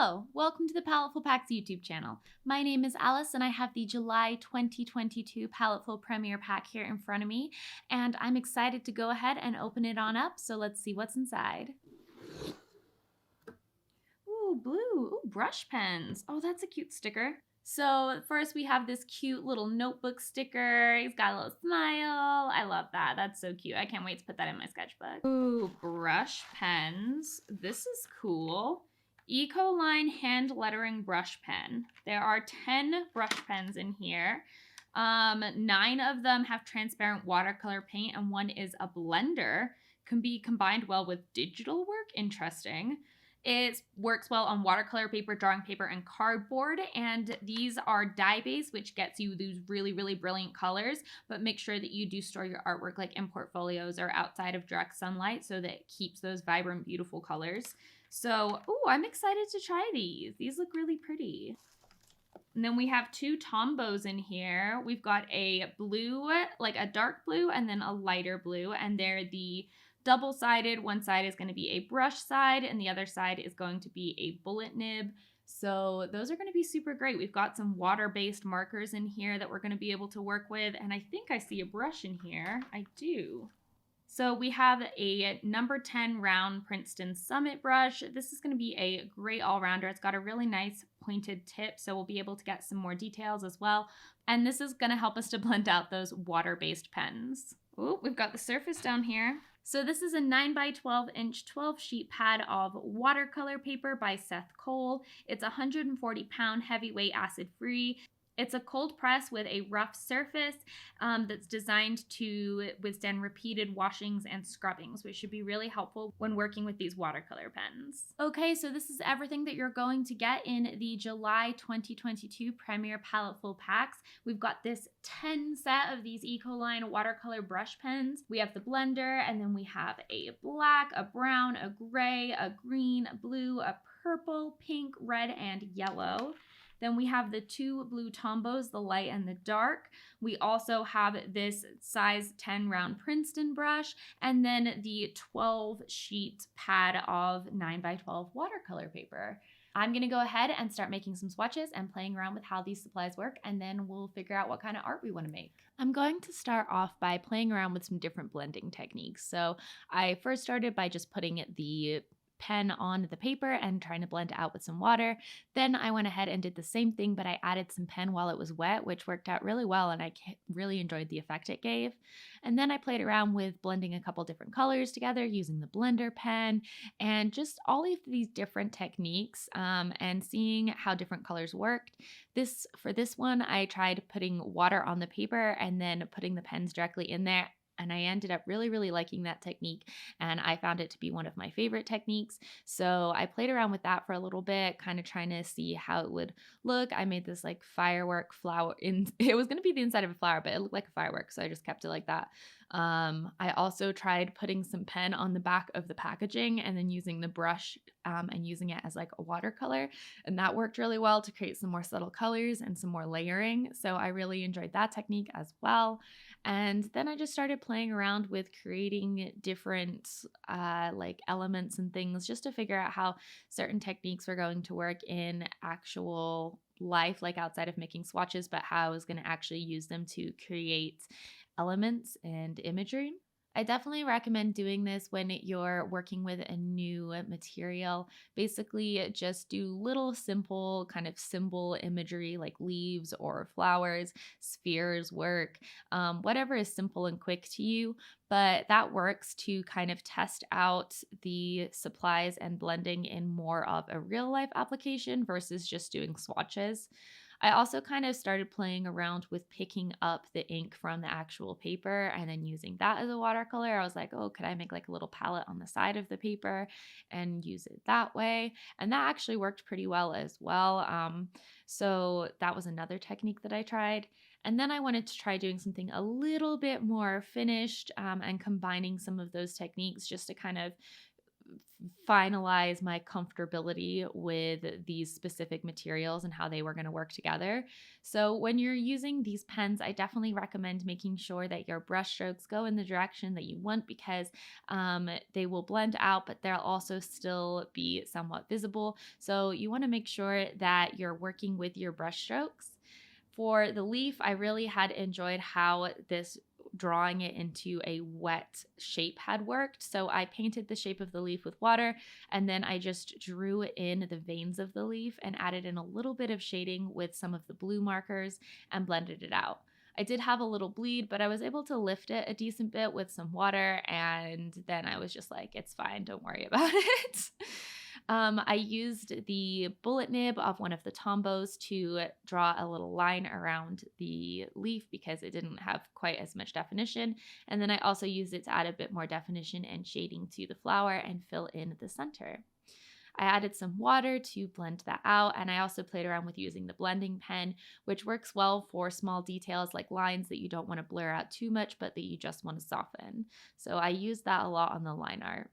Hello, welcome to the Paletteful Packs YouTube channel. My name is Alice and I have the July 2022 Paletteful Premiere Pack here in front of me, and I'm excited to go ahead and open it on up, so let's see what's inside. Ooh, blue. Ooh, brush pens. Oh, that's a cute sticker. So first we have this cute little notebook sticker. He's got a little smile. I love that. That's so cute. I can't wait to put that in my sketchbook. Ooh, brush pens. This is cool. Ecoline hand lettering brush pen. There are 10 brush pens in here. 9 of them have transparent watercolor paint and one is a blender. Can be combined well with digital work. Interesting. It works well on watercolor paper, drawing paper, and cardboard. And these are dye-based, which gets you these really, really brilliant colors. But make sure that you do store your artwork like in portfolios or outside of direct sunlight so that it keeps those vibrant, beautiful colors. So, ooh, I'm excited to try these. These look really pretty. And then we have 2 Tombos in here. We've got a blue, like a dark blue, and then a lighter blue. And they're the double-sided. One side is going to be a brush side, and the other side is going to be a bullet nib. So those are going to be super great. We've got some water-based markers in here that we're going to be able to work with. And I think I see a brush in here. I do. So we have a number 10 round Princeton Summit brush. This is going to be a great all-rounder. It's got a really nice pointed tip, so we'll be able to get some more details as well. And this is going to help us to blend out those water-based pens. Ooh, we've got the surface down here. So this is a 9 by 12 inch 12 sheet pad of watercolor paper by Seth Cole. It's 140 pound heavyweight acid free. It's a cold press with a rough surface that's designed to withstand repeated washings and scrubbings, which should be really helpful when working with these watercolor pens. Okay, so this is everything that you're going to get in the July 2022 Premiere Paletteful Packs. We've got this 10 set of these Ecoline watercolor brush pens. We have the blender, and then we have a black, a brown, a gray, a green, a blue, a purple, pink, red, and yellow. Then we have the 2 blue Tombos, the light and the dark. We also have this size 10 round Princeton brush, and then the 12 sheet pad of 9 by 12 watercolor paper. I'm going to go ahead and start making some swatches and playing around with how these supplies work, and then we'll figure out what kind of art we want to make. I'm going to start off by playing around with some different blending techniques. So I first started by just putting the pen on the paper and trying to blend it out with some water. Then I went ahead and did the same thing, but I added some pen while it was wet, which worked out really well, and I really enjoyed the effect it gave. And then I played around with blending a couple different colors together using the blender pen, and just all of these different techniques and seeing how different colors worked. For this one, I tried putting water on the paper and then putting the pens directly in there. And I ended up really, really liking that technique, and I found it to be one of my favorite techniques. So I played around with that for a little bit, kind of trying to see how it would look. I made this like firework flower it was going to be the inside of a flower, but it looked like a firework, so I just kept it like that. I also tried putting some pen on the back of the packaging and then using the brush and using it as like a watercolor, and that worked really well to create some more subtle colors and some more layering. So I really enjoyed that technique as well. And then I just started playing around with creating different like elements and things just to figure out how certain techniques were going to work in actual life, like outside of making swatches, but how I was going to actually use them to create elements and imagery. I definitely recommend doing this when you're working with a new material. Basically, just do little simple kind of symbol imagery like leaves or flowers, spheres work, whatever is simple and quick to you. But that works to kind of test out the supplies and blending in more of a real life application versus just doing swatches. I also kind of started playing around with picking up the ink from the actual paper and then using that as a watercolor. I was like, oh, could I make like a little palette on the side of the paper and use it that way? And that actually worked pretty well as well. So that was another technique that I tried. And then I wanted to try doing something a little bit more finished and combining some of those techniques just to kind of finalize my comfortability with these specific materials and how they were going to work together. So, when you're using these pens, I definitely recommend making sure that your brush strokes go in the direction that you want because they will blend out, but they'll also still be somewhat visible. So, you want to make sure that you're working with your brush strokes. For the leaf, I really had enjoyed how this drawing it into a wet shape had worked. So I painted the shape of the leaf with water and then I just drew in the veins of the leaf and added in a little bit of shading with some of the blue markers and blended it out. I did have a little bleed, but I was able to lift it a decent bit with some water. And then I was just like, it's fine, don't worry about it. I used the bullet nib of one of the tombos to draw a little line around the leaf because it didn't have quite as much definition. And then I also used it to add a bit more definition and shading to the flower and fill in the center. I added some water to blend that out, and I also played around with using the blending pen, which works well for small details like lines that you don't want to blur out too much, but that you just want to soften. So I used that a lot on the line art.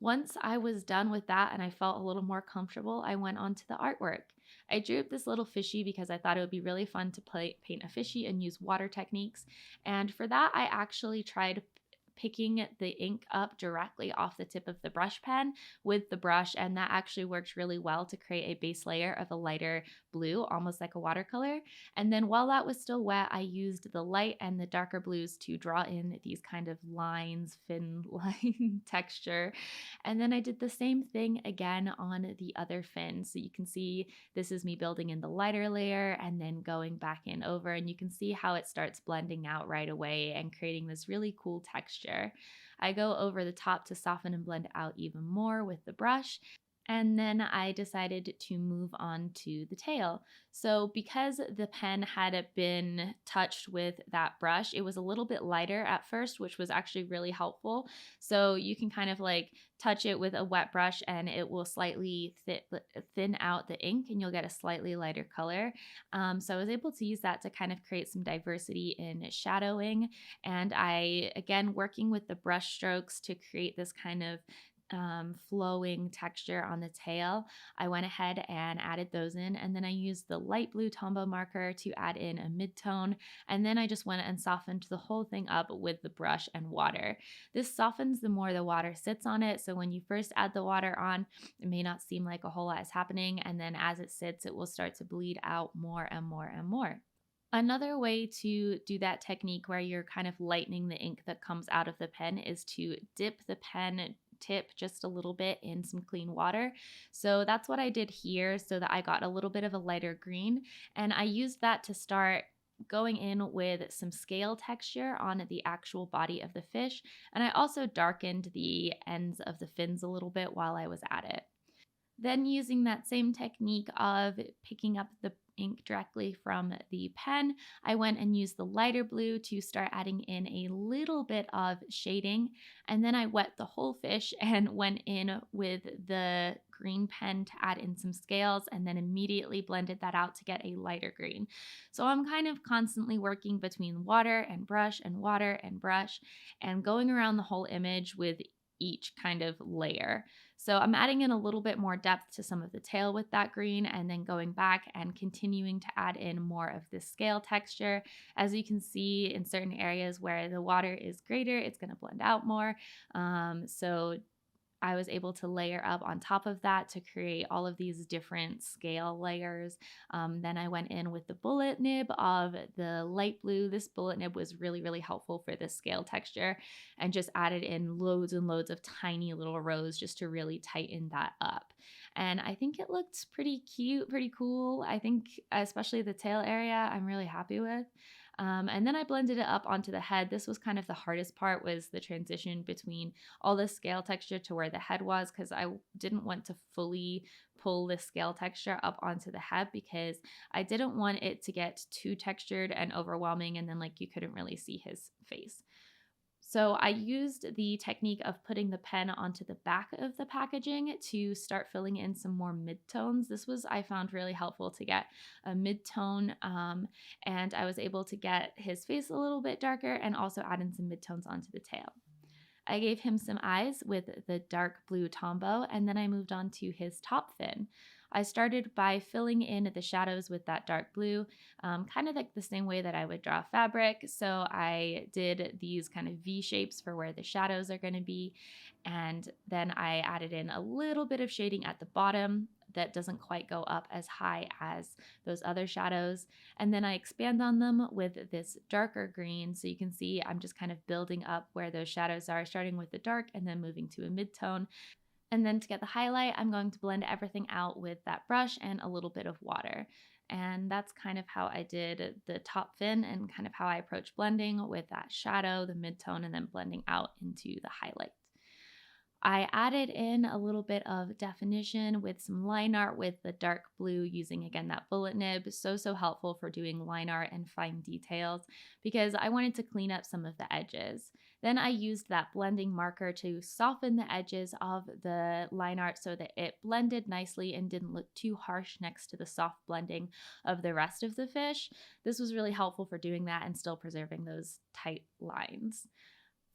Once I was done with that and I felt a little more comfortable, I went on to the artwork. I drew up this little fishy because I thought it would be really fun to paint a fishy and use water techniques. And for that, I actually tried picking the ink up directly off the tip of the brush pen with the brush, and that actually worked really well to create a base layer of a lighter blue, almost like a watercolor. And then while that was still wet, I used the light and the darker blues to draw in these kind of lines, fin line texture. And then I did the same thing again on the other fin. So you can see this is me building in the lighter layer and then going back in over, and you can see how it starts blending out right away and creating this really cool texture. I go over the top to soften and blend out even more with the brush. And then I decided to move on to the tail. So, because the pen had been touched with that brush, it was a little bit lighter at first, which was actually really helpful. So, you can kind of like touch it with a wet brush and it will slightly thin out the ink and you'll get a slightly lighter color. So, I was able to use that to kind of create some diversity in shadowing. And I, again, working with the brush strokes to create this kind of flowing texture on the tail, I went ahead and added those in. And then I used the light blue Tombow marker to add in a mid-tone. And then I just went and softened the whole thing up with the brush and water. This softens the more the water sits on it. So when you first add the water on, it may not seem like a whole lot is happening. And then as it sits, it will start to bleed out more and more and more. Another way to do that technique where you're kind of lightening the ink that comes out of the pen is to dip the pen tip just a little bit in some clean water. So that's what I did here so that I got a little bit of a lighter green. And I used that to start going in with some scale texture on the actual body of the fish. And I also darkened the ends of the fins a little bit while I was at it. Then using that same technique of picking up the ink directly from the pen, I went and used the lighter blue to start adding in a little bit of shading. And then I wet the whole fish and went in with the green pen to add in some scales and then immediately blended that out to get a lighter green. So I'm kind of constantly working between water and brush and water and brush and going around the whole image with each kind of layer. So I'm adding in a little bit more depth to some of the tail with that green and then going back and continuing to add in more of this scale texture. As you can see in certain areas where the water is greater, it's going to blend out more. So I was able to layer up on top of that to create all of these different scale layers. Then I went in with the bullet nib of the light blue. This bullet nib was really, really helpful for this scale texture and just added in loads and loads of tiny little rows just to really tighten that up. And I think it looked pretty cute, pretty cool. I think especially the tail area, I'm really happy with. And then I blended it up onto the head. This was kind of the hardest part, was the transition between all the scale texture to where the head was, because I didn't want to fully pull the scale texture up onto the head because I didn't want it to get too textured and overwhelming and then like you couldn't really see his face. So I used the technique of putting the pen onto the back of the packaging to start filling in some more midtones. This was, I found, really helpful to get a midtone, and I was able to get his face a little bit darker and also add in some midtones onto the tail. I gave him some eyes with the dark blue Tombow, and then I moved on to his top fin. I started by filling in the shadows with that dark blue, kind of like the same way that I would draw fabric. So I did these kind of V shapes for where the shadows are going to be. And then I added in a little bit of shading at the bottom that doesn't quite go up as high as those other shadows. And then I expand on them with this darker green. So you can see I'm just kind of building up where those shadows are, starting with the dark and then moving to a mid-tone. And then to get the highlight, I'm going to blend everything out with that brush and a little bit of water. And that's kind of how I did the top fin and kind of how I approach blending with that shadow, the mid-tone, and then blending out into the highlight. I added in a little bit of definition with some line art with the dark blue using again that bullet nib. So helpful for doing line art and fine details because I wanted to clean up some of the edges. Then I used that blending marker to soften the edges of the line art so that it blended nicely and didn't look too harsh next to the soft blending of the rest of the fish. This was really helpful for doing that and still preserving those tight lines.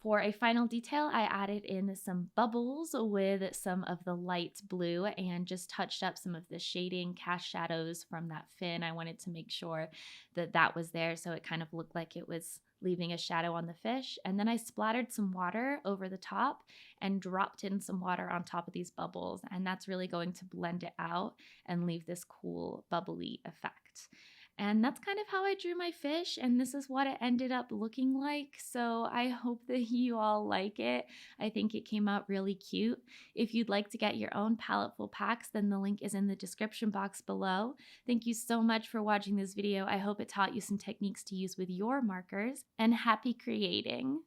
For a final detail, I added in some bubbles with some of the light blue and just touched up some of the shading, cast shadows from that fin. I wanted to make sure that that was there so it kind of looked like it was leaving a shadow on the fish. And then I splattered some water over the top and dropped in some water on top of these bubbles. And that's really going to blend it out and leave this cool bubbly effect. And that's kind of how I drew my fish, and this is what it ended up looking like. So I hope that you all like it. I think it came out really cute. If you'd like to get your own Paletteful packs, then the link is in the description box below. Thank you so much for watching this video. I hope it taught you some techniques to use with your markers, and happy creating!